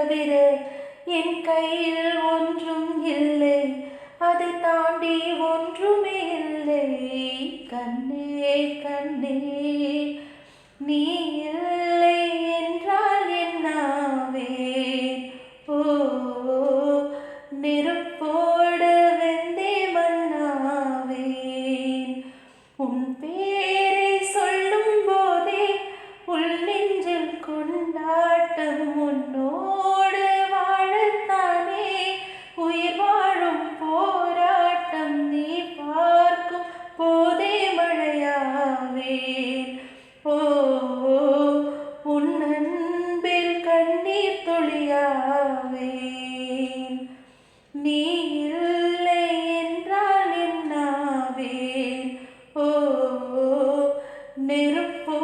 தவிர என் கையில் ஒன்றும் இல்லை, அதை தாண்டி ஒன்றுமே இல்லை. கண்ணே கண்ணே நீ இல்லை என்றால் என்னாவேன்? ஓ நெருப்போடு வெந்தே மண்ணாவேன். உன் பேரை சொல்லும் போதே உள் நெஞ்சில் கொண்டாட்டம். உன்னோடு வாழத்தானே உயிர் வாழும் போராட்டம். நீ பார்க்கும் போதே மழையாவேன். ஓ உன் அன்பில் கண்ணீர் துளியாவேன். நீ இல்லை என்றால் என்னாவேன்? ஓ நெருப்போ